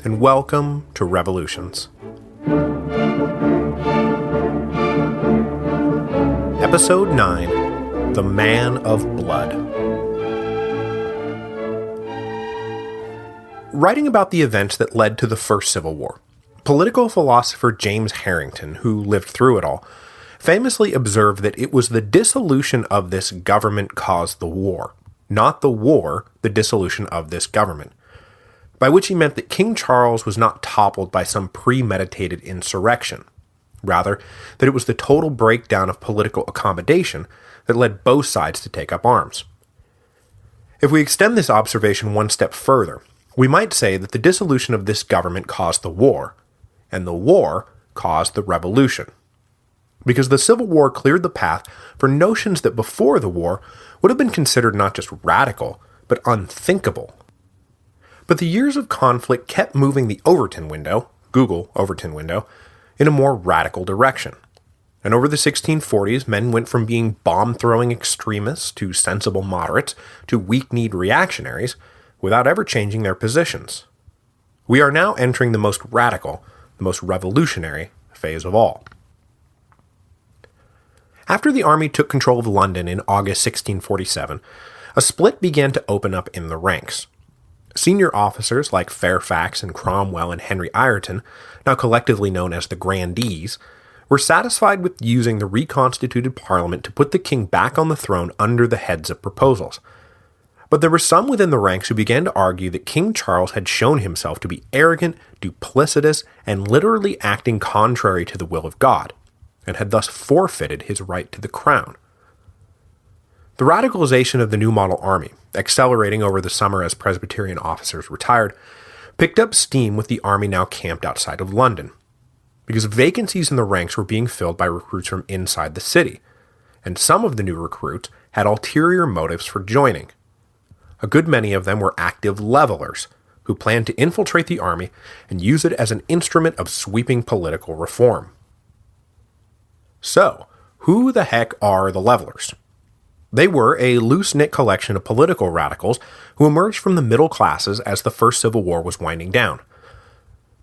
and welcome to Revolutions. Episode 9, The Man of Blood. Writing about the events that led to the First Civil War, political philosopher James Harrington, who lived through it all, famously observed that it was the dissolution of this government caused the war, not the war the dissolution of this government, by which he meant that King Charles was not toppled by some premeditated insurrection. Rather, that it was the total breakdown of political accommodation that led both sides to take up arms. If we extend this observation one step further, we might say that the dissolution of this government caused the war, and the war caused the revolution. Because the Civil War cleared the path for notions that before the war would have been considered not just radical, but unthinkable. But the years of conflict kept moving the Overton window, Google Overton window, in a more radical direction. And over the 1640s, men went from being bomb-throwing extremists to sensible moderates to weak-kneed reactionaries without ever changing their positions. We are now entering the most radical, the most revolutionary phase of all. After the army took control of London in August 1647, a split began to open up in the ranks. Senior officers like Fairfax and Cromwell and Henry Ireton, now collectively known as the Grandees, were satisfied with using the reconstituted Parliament to put the king back on the throne under the heads of proposals. But there were some within the ranks who began to argue that King Charles had shown himself to be arrogant, duplicitous, and literally acting contrary to the will of God, and had thus forfeited his right to the crown. The radicalization of the new model army, accelerating over the summer as Presbyterian officers retired, picked up steam with the army now camped outside of London, because vacancies in the ranks were being filled by recruits from inside the city, and some of the new recruits had ulterior motives for joining. A good many of them were active levelers, who planned to infiltrate the army and use it as an instrument of sweeping political reform. So, who the heck are the levelers? They were a loose-knit collection of political radicals who emerged from the middle classes as the First Civil War was winding down.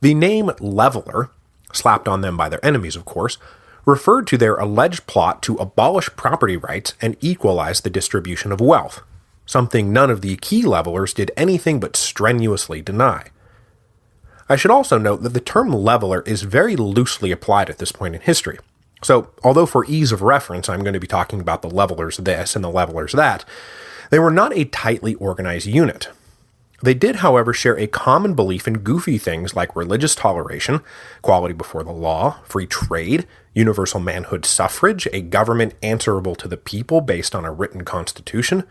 The name leveler, slapped on them by their enemies of course, referred to their alleged plot to abolish property rights and equalize the distribution of wealth, something none of the key levelers did anything but strenuously deny. I should also note that the term leveler is very loosely applied at this point in history. So, although for ease of reference I'm going to be talking about the levelers this and the levelers that, they were not a tightly organized unit. They did, however, share a common belief in goofy things like religious toleration, equality before the law, free trade, universal manhood suffrage, a government answerable to the people based on a written constitution,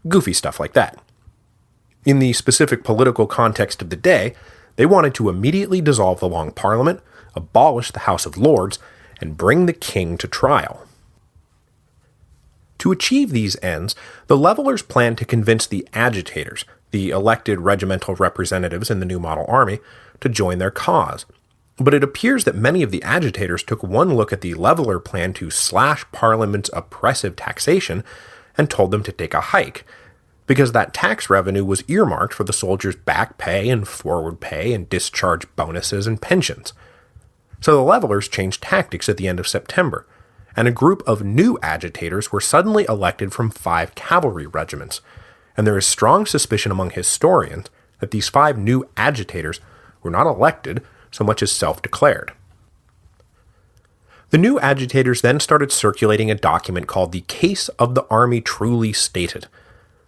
goofy stuff like that. In the specific political context of the day, they wanted to immediately dissolve the Long Parliament, abolish the House of Lords, and bring the king to trial. To achieve these ends, the levelers planned to convince the agitators, the elected regimental representatives in the new model army, to join their cause. But it appears that many of the agitators took one look at the leveler plan to slash Parliament's oppressive taxation and told them to take a hike, because that tax revenue was earmarked for the soldiers' back pay and forward pay and discharge bonuses and pensions. So the levelers changed tactics at the end of September, and a group of new agitators were suddenly elected from 5 cavalry regiments, and there is strong suspicion among historians that these 5 new agitators were not elected so much as self-declared. The new agitators then started circulating a document called the Case of the Army Truly Stated,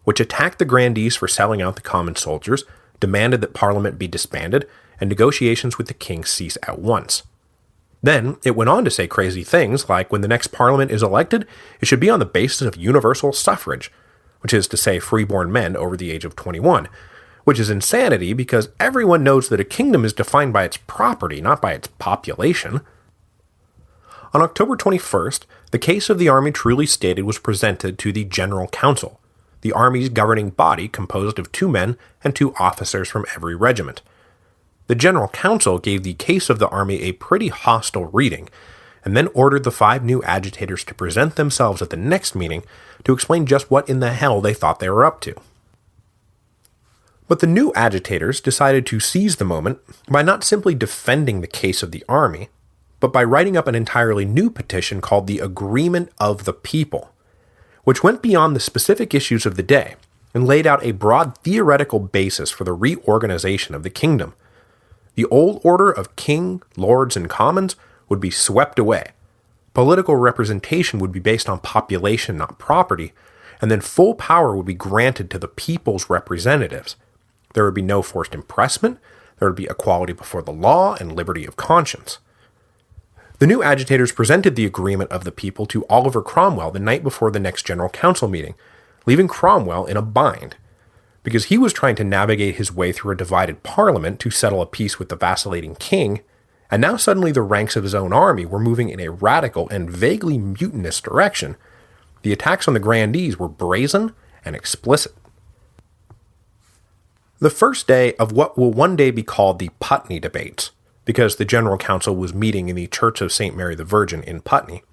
which attacked the grandees for selling out the common soldiers, demanded that Parliament be disbanded, and negotiations with the king cease at once. Then, it went on to say crazy things like when the next Parliament is elected, it should be on the basis of universal suffrage, which is to say freeborn men over the age of 21, which is insanity because everyone knows that a kingdom is defined by its property, not by its population. On October 21st, the Case of the Army Truly Stated was presented to the General Council, the Army's governing body composed of 2 men and 2 officers from every regiment. The General Council gave the Case of the Army a pretty hostile reading, and then ordered the 5 new agitators to present themselves at the next meeting to explain just what in the hell they thought they were up to. But the new agitators decided to seize the moment by not simply defending the case of the army, but by writing up an entirely new petition called the Agreement of the People, which went beyond the specific issues of the day and laid out a broad theoretical basis for the reorganization of the kingdom. The old order of king, lords, and commons would be swept away. Political representation would be based on population, not property, and then full power would be granted to the people's representatives. There would be no forced impressment, there would be equality before the law and liberty of conscience. The new agitators presented the Agreement of the People to Oliver Cromwell the night before the next General Council meeting, leaving Cromwell in a bind, because he was trying to navigate his way through a divided parliament to settle a peace with the vacillating king, and now suddenly the ranks of his own army were moving in a radical and vaguely mutinous direction. The attacks on the grandees were brazen and explicit. The first day of what will one day be called the Putney debates, because the General Council was meeting in the Church of St. Mary the Virgin in Putney,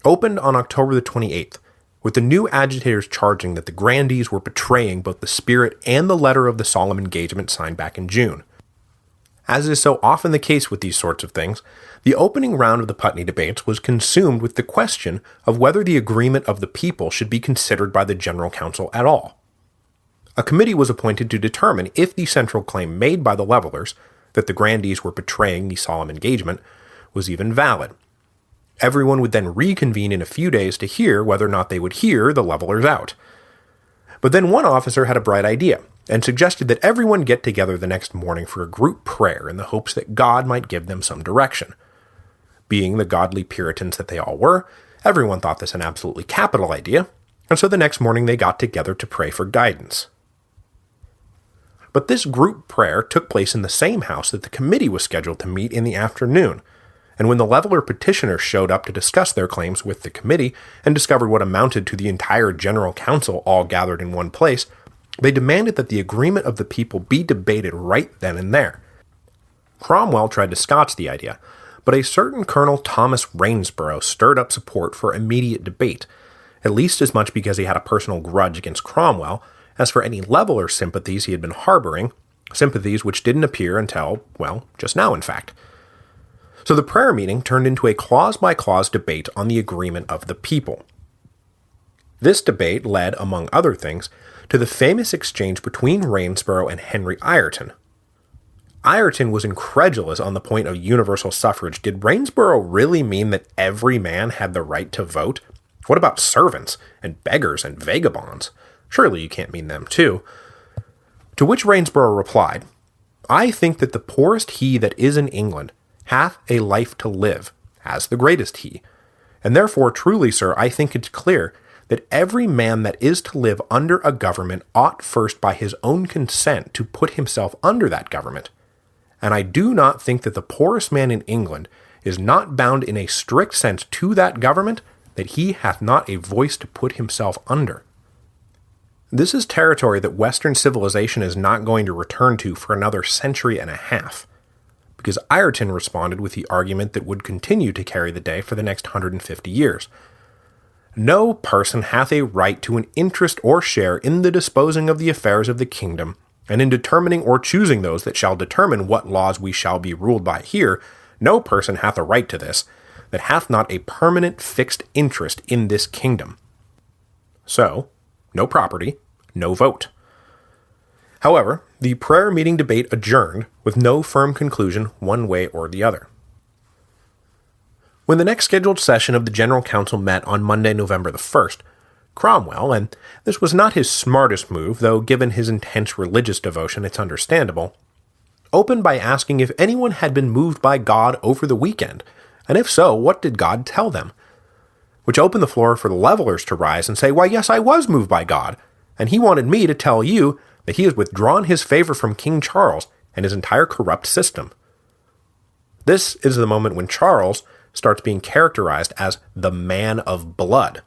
opened on October the 28th, with the new agitators charging that the grandees were betraying both the spirit and the letter of the solemn engagement signed back in June. As is so often the case with these sorts of things, the opening round of the Putney debates was consumed with the question of whether the Agreement of the People should be considered by the General Council at all. A committee was appointed to determine if the central claim made by the levelers, that the grandees were betraying the solemn engagement, was even valid. Everyone would then reconvene in a few days to hear whether or not they would hear the levelers out. But then one officer had a bright idea, and suggested that everyone get together the next morning for a group prayer in the hopes that God might give them some direction. Being the godly Puritans that they all were, everyone thought this an absolutely capital idea, and so the next morning they got together to pray for guidance. But this group prayer took place in the same house that the committee was scheduled to meet in the afternoon, and when the leveler petitioners showed up to discuss their claims with the committee and discovered what amounted to the entire General Council all gathered in one place, they demanded that the Agreement of the People be debated right then and there. Cromwell tried to scotch the idea, but a certain Colonel Thomas Rainsborough stirred up support for immediate debate, at least as much because he had a personal grudge against Cromwell as for any leveler sympathies he had been harboring, sympathies which didn't appear until, well, just now in fact. So the prayer meeting turned into a clause-by-clause debate on the Agreement of the People. This debate led, among other things, to the famous exchange between Rainsborough and Henry Ireton. Ireton was incredulous on the point of universal suffrage. Did Rainsborough really mean that every man had the right to vote? What about servants, and beggars, and vagabonds? Surely you can't mean them too. To which Rainsborough replied, I think that the poorest he that is in England hath a life to live, as the greatest he. And therefore, truly, sir, I think it clear that every man that is to live under a government ought first by his own consent to put himself under that government. And I do not think that the poorest man in England is not bound in a strict sense to that government, that he hath not a voice to put himself under. This is territory that Western civilization is not going to return to for another century and a half, because Ireton responded with the argument that would continue to carry the day for the next 150 years. No person hath a right to an interest or share in the disposing of the affairs of the kingdom, and in determining or choosing those that shall determine what laws we shall be ruled by here, no person hath a right to this, that hath not a permanent fixed interest in this kingdom. So, no property, no vote. However, the prayer meeting debate adjourned with no firm conclusion one way or the other. When the next scheduled session of the General Council met on Monday, November the 1st, Cromwell, and this was not his smartest move, though given his intense religious devotion it's understandable, opened by asking if anyone had been moved by God over the weekend, and if so, what did God tell them? Which opened the floor for the levelers to rise and say, why yes, I was moved by God, and he wanted me to tell you that he has withdrawn his favor from King Charles and his entire corrupt system. This is the moment when Charles starts being characterized as the man of blood,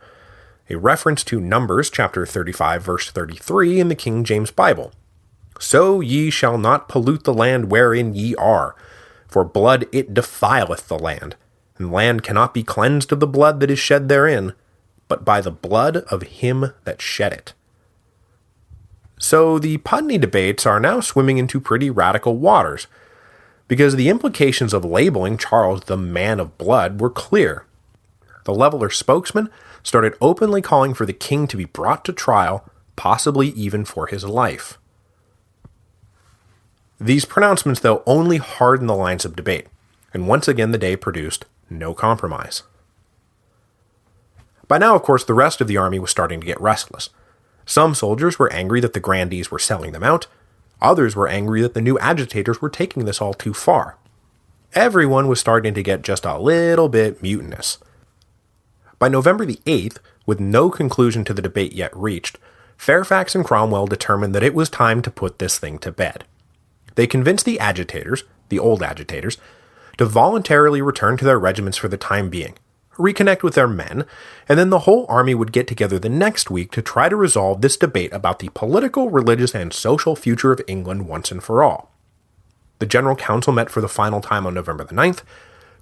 a reference to Numbers chapter 35 verse 33 in the King James Bible. So ye shall not pollute the land wherein ye are, for blood it defileth the land, and land cannot be cleansed of the blood that is shed therein, but by the blood of him that shed it. So the Putney debates are now swimming into pretty radical waters, because the implications of labeling Charles the Man of Blood were clear. The Leveler spokesman started openly calling for the king to be brought to trial, possibly even for his life. These pronouncements, though, only hardened the lines of debate, and once again the day produced no compromise. By now, of course, the rest of the army was starting to get restless. Some soldiers were angry that the grandees were selling them out. Others were angry that the new agitators were taking this all too far. Everyone was starting to get just a little bit mutinous. By November the 8th, with no conclusion to the debate yet reached, Fairfax and Cromwell determined that it was time to put this thing to bed. They convinced the agitators, the old agitators, to voluntarily return to their regiments for the time being, reconnect with their men, and then the whole army would get together the next week to try to resolve this debate about the political, religious, and social future of England once and for all. The General Council met for the final time on November the 9th,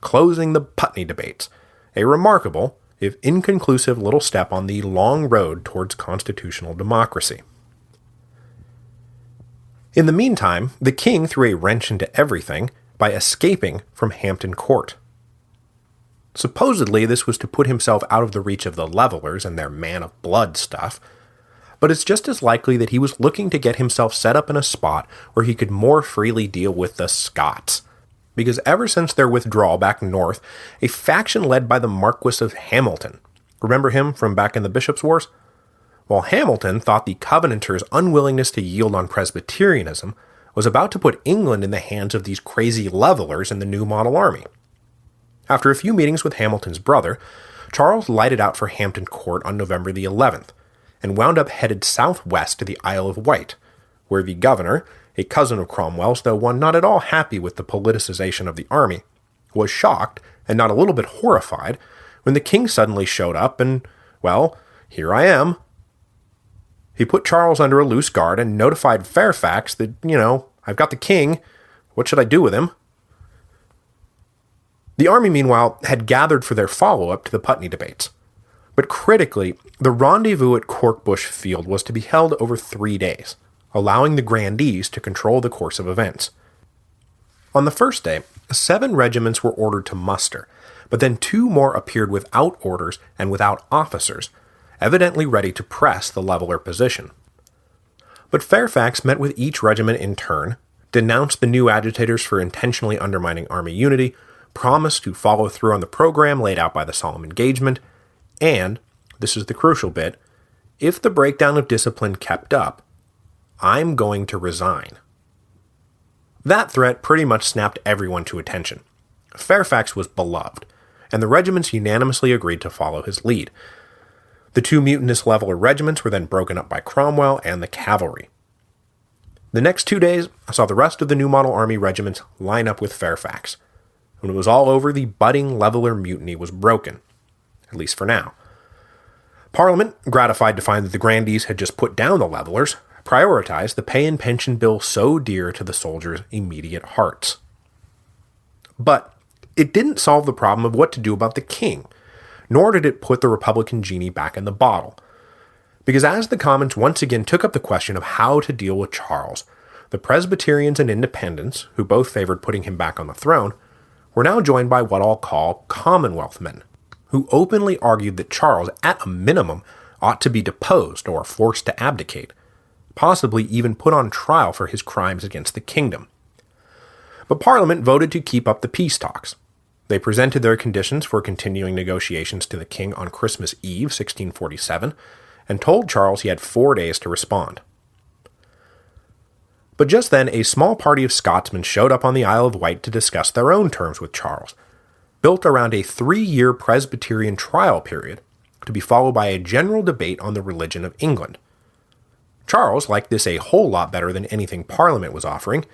closing the Putney debates, a remarkable, if inconclusive, little step on the long road towards constitutional democracy. In the meantime, the king threw a wrench into everything by escaping from Hampton Court. Supposedly, this was to put himself out of the reach of the Levelers and their Man of Blood stuff, but it's just as likely that he was looking to get himself set up in a spot where he could more freely deal with the Scots, because ever since their withdrawal back north, a faction led by the Marquis of Hamilton, remember him from back in the Bishops' Wars? Well, Hamilton thought the Covenanters' unwillingness to yield on Presbyterianism was about to put England in the hands of these crazy Levelers in the new model army. After a few meetings with Hamilton's brother, Charles lighted out for Hampton Court on November the 11th, and wound up headed southwest to the Isle of Wight, where the governor, a cousin of Cromwell's, though one not at all happy with the politicization of the army, was shocked, and not a little bit horrified, when the king suddenly showed up and, well, here I am. He put Charles under a loose guard and notified Fairfax that, I've got the king, what should I do with him? The army, meanwhile, had gathered for their follow-up to the Putney debates. But critically, the rendezvous at Corkbush Field was to be held over 3 days, allowing the grandees to control the course of events. On the first day, 7 regiments were ordered to muster, but then 2 more appeared without orders and without officers, evidently ready to press the Leveler position. But Fairfax met with each regiment in turn, denounced the new agitators for intentionally undermining army unity, promised to follow through on the program laid out by the solemn engagement, and, this is the crucial bit, if the breakdown of discipline kept up, I'm going to resign. That threat pretty much snapped everyone to attention. Fairfax was beloved, and the regiments unanimously agreed to follow his lead. The 2 mutinous Leveler regiments were then broken up by Cromwell and the cavalry. The next 2 days saw the rest of the new model army regiments line up with Fairfax. When it was all over, the budding Leveler mutiny was broken, at least for now. Parliament, gratified to find that the grandees had just put down the Levelers, prioritized the pay and pension bill so dear to the soldiers' immediate hearts. But it didn't solve the problem of what to do about the king, nor did it put the Republican genie back in the bottle. Because as the Commons once again took up the question of how to deal with Charles, the Presbyterians and Independents, who both favored putting him back on the throne, were now joined by what I'll call Commonwealth men, who openly argued that Charles, at a minimum, ought to be deposed or forced to abdicate, possibly even put on trial for his crimes against the kingdom. But Parliament voted to keep up the peace talks. They presented their conditions for continuing negotiations to the king on Christmas Eve, 1647, and told Charles he had 4 days to respond. But just then, a small party of Scotsmen showed up on the Isle of Wight to discuss their own terms with Charles, built around a 3-year Presbyterian trial period, to be followed by a general debate on the religion of England. Charles liked this a whole lot better than anything Parliament was offering,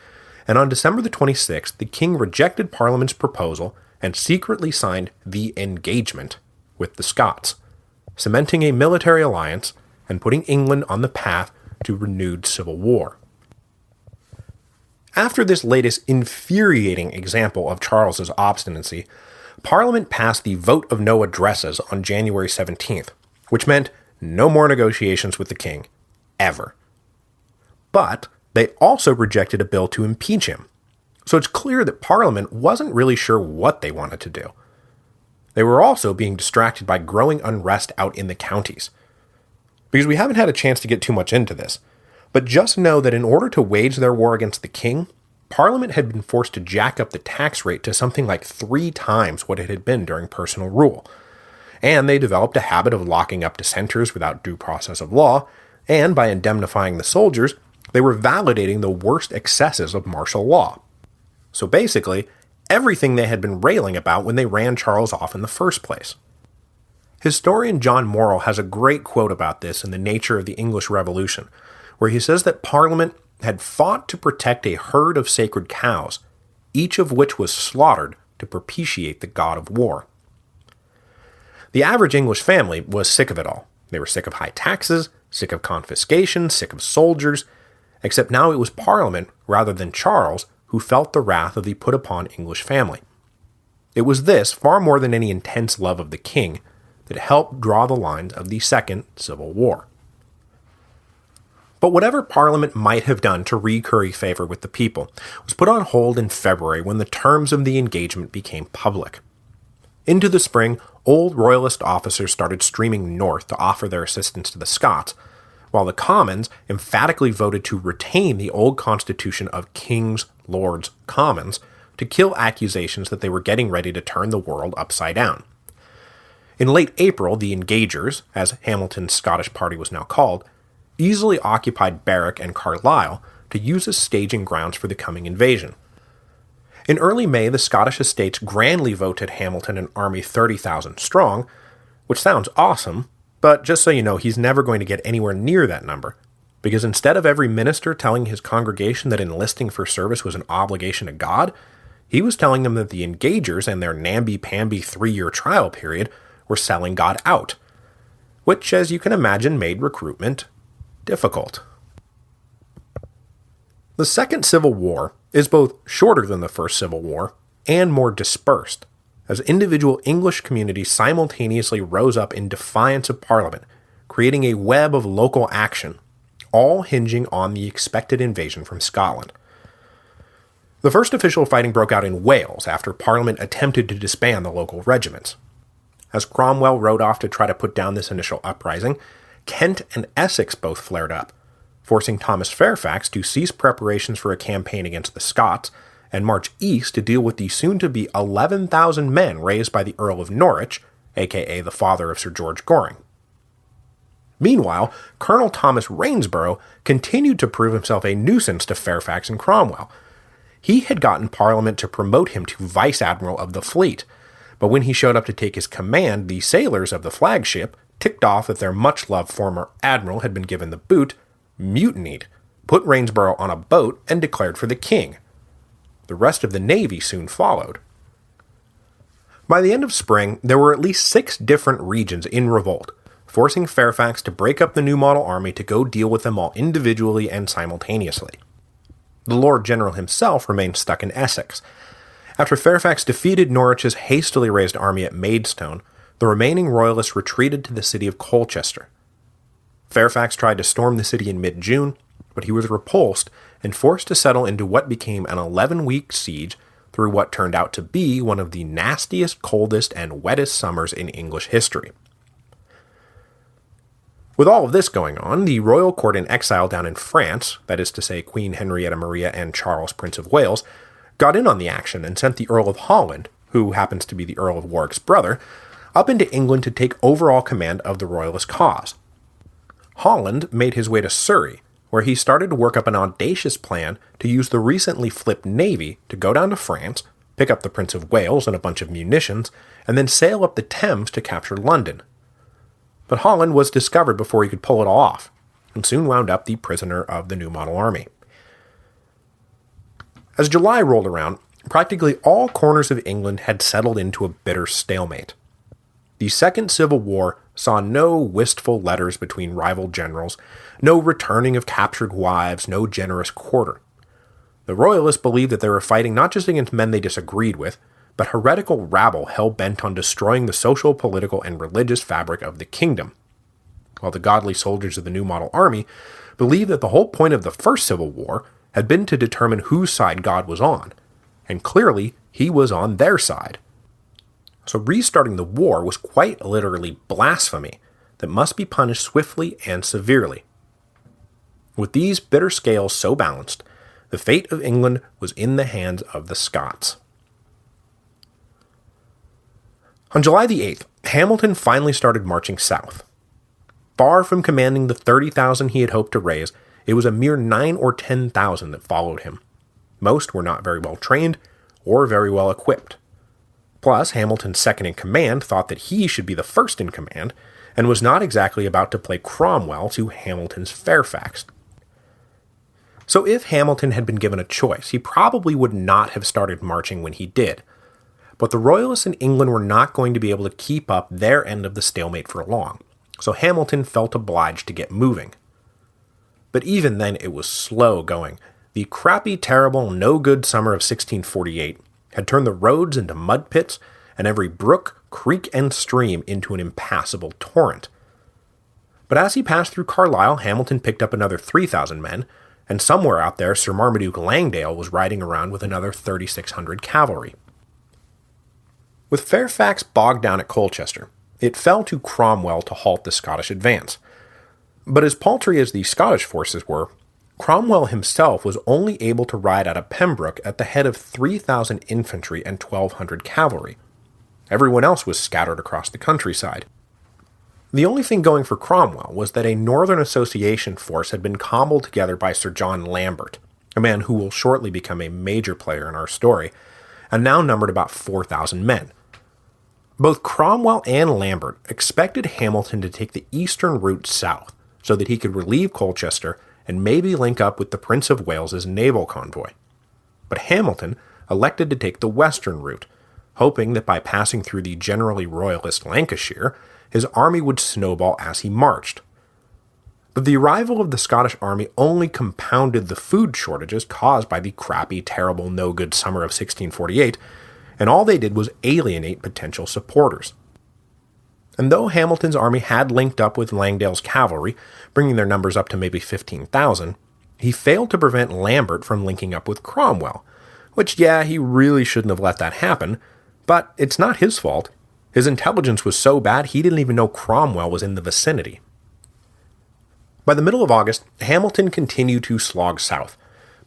and on December the 26th, the king rejected Parliament's proposal and secretly signed the engagement with the Scots, cementing a military alliance and putting England on the path to renewed civil war. After this latest infuriating example of Charles's obstinacy, Parliament passed the Vote of No Addresses on January 17th, which meant no more negotiations with the king, ever. but they also rejected a bill to impeach him. So it's clear that Parliament wasn't really sure what they wanted to do. They were also being distracted by growing unrest out in the counties. Because we haven't had a chance to get too much into this, but just know that in order to wage their war against the king, Parliament had been forced to jack up the tax rate to something like 3 times what it had been during personal rule. And they developed a habit of locking up dissenters without due process of law, and by indemnifying the soldiers, they were validating the worst excesses of martial law. So basically, everything they had been railing about when they ran Charles off in the first place. Historian John Morrell has a great quote about this in The Nature of the English Revolution, where he says that Parliament had fought to protect a herd of sacred cows, each of which was slaughtered to propitiate the god of war. The average English family was sick of it all. They were sick of high taxes, sick of confiscation, sick of soldiers, except now it was Parliament, rather than Charles, who felt the wrath of the put-upon English family. It was this, far more than any intense love of the king, that helped draw the lines of the Second Civil War. But whatever Parliament might have done to recurry favor with the people was put on hold in February when the terms of the engagement became public. Into the spring, old royalist officers started streaming north to offer their assistance to the Scots, while the Commons emphatically voted to retain the old constitution of kings, lords, commons to kill accusations that they were getting ready to turn the world upside down. In late April, the Engagers, as Hamilton's Scottish party was now called, easily occupied Berwick and Carlisle to use as staging grounds for the coming invasion. In early May, the Scottish estates grandly voted Hamilton an army 30,000 strong, which sounds awesome, but just so you know, he's never going to get anywhere near that number, because instead of every minister telling his congregation that enlisting for service was an obligation to God, he was telling them that the Engagers and their namby-pamby 3-year trial period were selling God out, which, as you can imagine, made recruitment difficult. The Second Civil War is both shorter than the First Civil War and more dispersed, as individual English communities simultaneously rose up in defiance of Parliament, creating a web of local action, all hinging on the expected invasion from Scotland. The first official fighting broke out in Wales after Parliament attempted to disband the local regiments. As Cromwell rode off to try to put down this initial uprising, Kent and Essex both flared up, forcing Thomas Fairfax to cease preparations for a campaign against the Scots and march east to deal with the soon-to-be 11,000 men raised by the Earl of Norwich, aka the father of Sir George Goring. Meanwhile, Colonel Thomas Rainsborough continued to prove himself a nuisance to Fairfax and Cromwell. He had gotten Parliament to promote him to Vice Admiral of the fleet, but when he showed up to take his command, the sailors of the flagship, ticked off that their much-loved former admiral had been given the boot, mutinied, put Rainsborough on a boat, and declared for the king. The rest of the navy soon followed. By the end of spring, there were at least 6 different regions in revolt, forcing Fairfax to break up the new model army to go deal with them all individually and simultaneously. The Lord General himself remained stuck in Essex. After Fairfax defeated Norwich's hastily raised army at Maidstone, the remaining royalists retreated to the city of Colchester. Fairfax tried to storm the city in mid-June, but he was repulsed and forced to settle into what became an 11-week siege through what turned out to be one of the nastiest, coldest, and wettest summers in English history. With all of this going on, the royal court in exile down in France, that is to say Queen Henrietta Maria and Charles, Prince of Wales, got in on the action and sent the Earl of Holland, who happens to be the Earl of Warwick's brother, up into England to take overall command of the royalist cause. Holland made his way to Surrey, where he started to work up an audacious plan to use the recently flipped navy to go down to France, pick up the Prince of Wales and a bunch of munitions, and then sail up the Thames to capture London. But Holland was discovered before he could pull it all off, and soon wound up the prisoner of the new model army. As July rolled around, practically all corners of England had settled into a bitter stalemate. The Second Civil War saw no wistful letters between rival generals, no returning of captured wives, no generous quarter. The Royalists believed that they were fighting not just against men they disagreed with, but heretical rabble hell-bent on destroying the social, political, and religious fabric of the kingdom. while the godly soldiers of the new model army believed that the whole point of the First Civil War had been to determine whose side God was on, and clearly he was on their side. So restarting the war was quite literally blasphemy that must be punished swiftly and severely. With these bitter scales so balanced, the fate of England was in the hands of the Scots. On July the 8th, Hamilton finally started marching south. Far from commanding the 30,000 he had hoped to raise, it was a mere 9 or 10,000 that followed him. Most were not very well trained or very well equipped. Plus, Hamilton's second-in-command thought that he should be the first in command, and was not exactly about to play Cromwell to Hamilton's Fairfax. So if Hamilton had been given a choice, he probably would not have started marching when he did. But the royalists in England were not going to be able to keep up their end of the stalemate for long, so Hamilton felt obliged to get moving. But even then it was slow going. The crappy, terrible, no-good summer of 1648 had turned the roads into mud pits, and every brook, creek, and stream into an impassable torrent. But as he passed through Carlisle, Hamilton picked up another 3,000 men, and somewhere out there Sir Marmaduke Langdale was riding around with another 3,600 cavalry. With Fairfax bogged down at Colchester, it fell to Cromwell to halt the Scottish advance. But as paltry as the Scottish forces were, Cromwell himself was only able to ride out of Pembroke at the head of 3,000 infantry and 1,200 cavalry. Everyone else was scattered across the countryside. The only thing going for Cromwell was that a Northern Association force had been cobbled together by Sir John Lambert, a man who will shortly become a major player in our story, and now numbered about 4,000 men. Both Cromwell and Lambert expected Hamilton to take the eastern route south, so that he could relieve Colchester and maybe link up with the Prince of Wales's naval convoy. But Hamilton elected to take the western route, hoping that by passing through the generally royalist Lancashire, his army would snowball as he marched. But the arrival of the Scottish army only compounded the food shortages caused by the crappy, terrible, no-good summer of 1648, and all they did was alienate potential supporters. And though Hamilton's army had linked up with Langdale's cavalry, bringing their numbers up to maybe 15,000, he failed to prevent Lambert from linking up with Cromwell, which, yeah, he really shouldn't have let that happen, but it's not his fault. His intelligence was so bad he didn't even know Cromwell was in the vicinity. By the middle of August, Hamilton continued to slog south,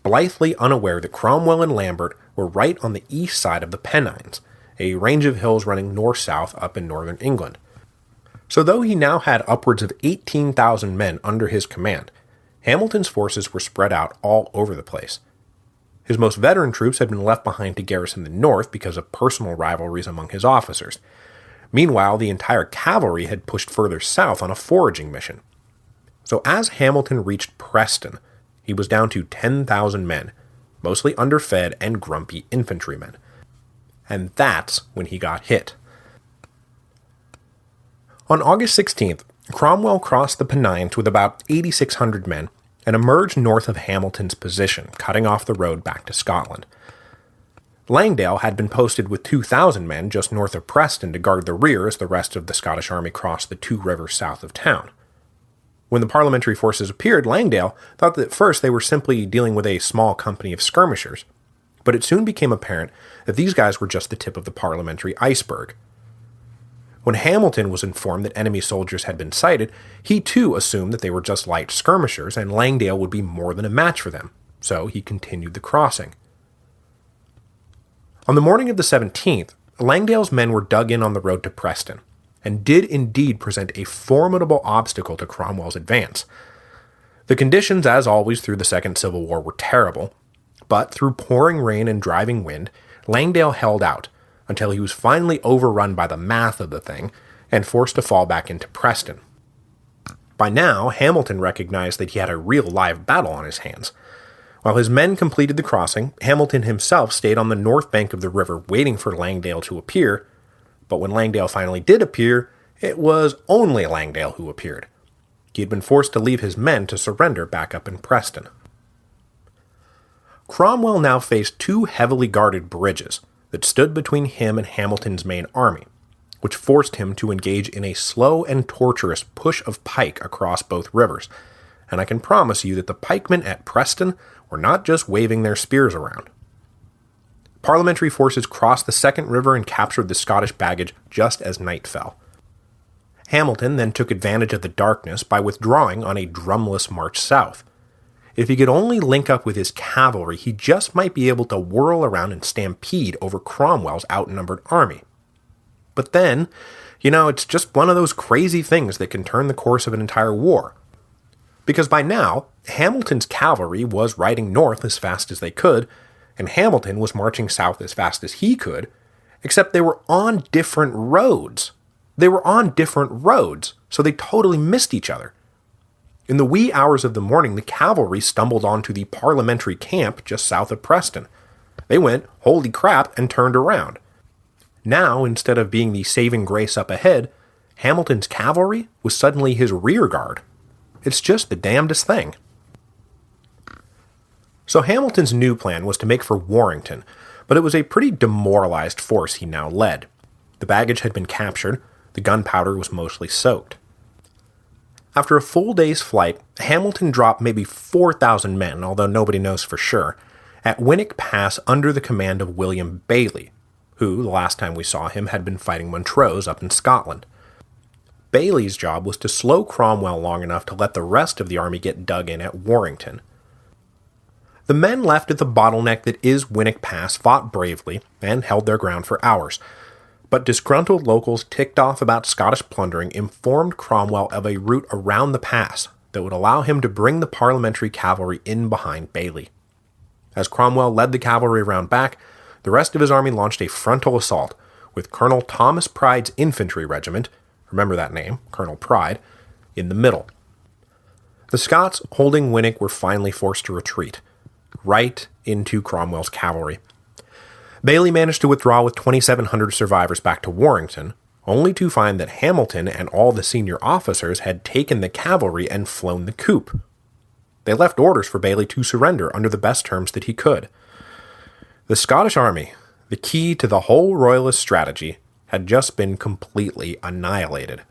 blithely unaware that Cromwell and Lambert were right on the east side of the Pennines, a range of hills running north-south up in northern England. So though he now had upwards of 18,000 men under his command, Hamilton's forces were spread out all over the place. His most veteran troops had been left behind to garrison the north because of personal rivalries among his officers. Meanwhile, the entire cavalry had pushed further south on a foraging mission. So as Hamilton reached Preston, he was down to 10,000 men, mostly underfed and grumpy infantrymen. And that's when he got hit. On August 16th, Cromwell crossed the Pennines with about 8,600 men and emerged north of Hamilton's position, cutting off the road back to Scotland. Langdale had been posted with 2,000 men just north of Preston to guard the rear as the rest of the Scottish army crossed the two rivers south of town. When the parliamentary forces appeared, Langdale thought that at first they were simply dealing with a small company of skirmishers, but it soon became apparent that these guys were just the tip of the parliamentary iceberg. When Hamilton was informed that enemy soldiers had been sighted, he too assumed that they were just light skirmishers and Langdale would be more than a match for them, so he continued the crossing. On the morning of the 17th, Langdale's men were dug in on the road to Preston, and did indeed present a formidable obstacle to Cromwell's advance. The conditions, as always through the Second Civil War, were terrible, but through pouring rain and driving wind, Langdale held out, until he was finally overrun by the math of the thing, and forced to fall back into Preston. By now, Hamilton recognized that he had a real live battle on his hands. While his men completed the crossing, Hamilton himself stayed on the north bank of the river waiting for Langdale to appear, but when Langdale finally did appear, it was only Langdale who appeared. He had been forced to leave his men to surrender back up in Preston. Cromwell now faced two heavily guarded bridges that stood between him and Hamilton's main army, which forced him to engage in a slow and torturous push of pike across both rivers, and I can promise you that the pikemen at Preston were not just waving their spears around. Parliamentary forces crossed the second river and captured the Scottish baggage just as night fell. Hamilton then took advantage of the darkness by withdrawing on a drumless march south. If he could only link up with his cavalry, he just might be able to whirl around and stampede over Cromwell's outnumbered army. But then, it's just one of those crazy things that can turn the course of an entire war. Because by now, Hamilton's cavalry was riding north as fast as they could, and Hamilton was marching south as fast as he could, except they were on different roads. So they totally missed each other. In the wee hours of the morning, the cavalry stumbled onto the parliamentary camp just south of Preston. They went, holy crap, and turned around. Now, instead of being the saving grace up ahead, Hamilton's cavalry was suddenly his rear guard. It's just the damnedest thing. So Hamilton's new plan was to make for Warrington, but it was a pretty demoralized force he now led. The baggage had been captured, the gunpowder was mostly soaked. After a full day's flight, Hamilton dropped maybe 4,000 men, although nobody knows for sure, at Winnick Pass under the command of William Bailey, who, the last time we saw him, had been fighting Montrose up in Scotland. Bailey's job was to slow Cromwell long enough to let the rest of the army get dug in at Warrington. The men left at the bottleneck that is Winnick Pass fought bravely and held their ground for hours, but disgruntled locals ticked off about Scottish plundering informed Cromwell of a route around the pass that would allow him to bring the parliamentary cavalry in behind Bailey. As Cromwell led the cavalry around back, the rest of his army launched a frontal assault, with Colonel Thomas Pride's infantry regiment, remember that name, Colonel Pride, in the middle. The Scots holding Winnick were finally forced to retreat, right into Cromwell's cavalry. Bailey managed to withdraw with 2,700 survivors back to Warrington, only to find that Hamilton and all the senior officers had taken the cavalry and flown the coop. They left orders for Bailey to surrender under the best terms that he could. The Scottish army, the key to the whole royalist strategy, had just been completely annihilated.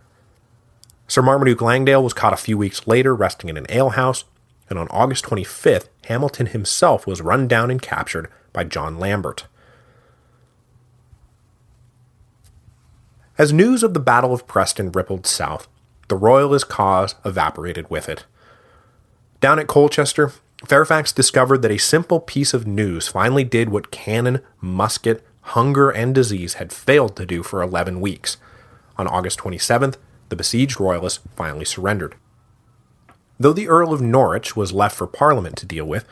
Sir Marmaduke Langdale was caught a few weeks later resting in an alehouse, and on August 25th, Hamilton himself was run down and captured by John Lambert. As news of the Battle of Preston rippled south, the royalist cause evaporated with it. Down at Colchester, Fairfax discovered that a simple piece of news finally did what cannon, musket, hunger, and disease had failed to do for 11 weeks. On August 27th, the besieged royalists finally surrendered. Though the Earl of Norwich was left for Parliament to deal with,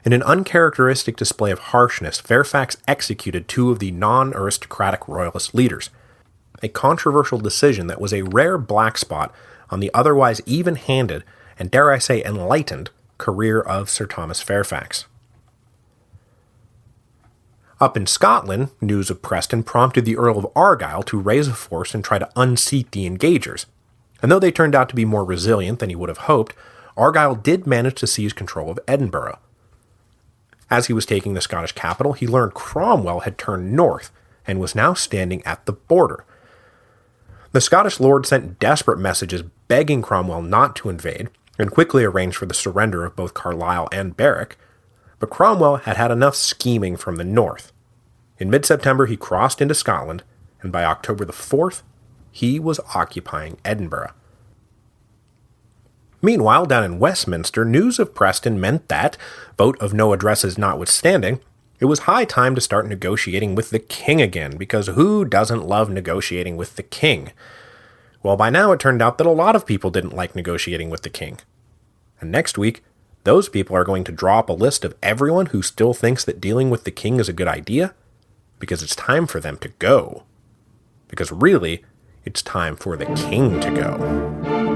in an uncharacteristic display of harshness, Fairfax executed two of the non-aristocratic royalist leaders, a controversial decision that was a rare black spot on the otherwise even-handed and, dare I say, enlightened career of Sir Thomas Fairfax. Up in Scotland, news of Preston prompted the Earl of Argyll to raise a force and try to unseat the engagers. And though they turned out to be more resilient than he would have hoped, Argyll did manage to seize control of Edinburgh. As he was taking the Scottish capital, he learned Cromwell had turned north and was now standing at the border. The Scottish lord sent desperate messages begging Cromwell not to invade, and quickly arranged for the surrender of both Carlisle and Berwick, but Cromwell had had enough scheming from the north. In mid-September he crossed into Scotland, and by October the 4th, he was occupying Edinburgh. Meanwhile, down in Westminster, news of Preston meant that, vote of no addresses notwithstanding, it was high time to start negotiating with the king again, because who doesn't love negotiating with the king? Well, by now it turned out that a lot of people didn't like negotiating with the king. And next week, those people are going to draw up a list of everyone who still thinks that dealing with the king is a good idea, because it's time for them to go. Because really, it's time for the king to go.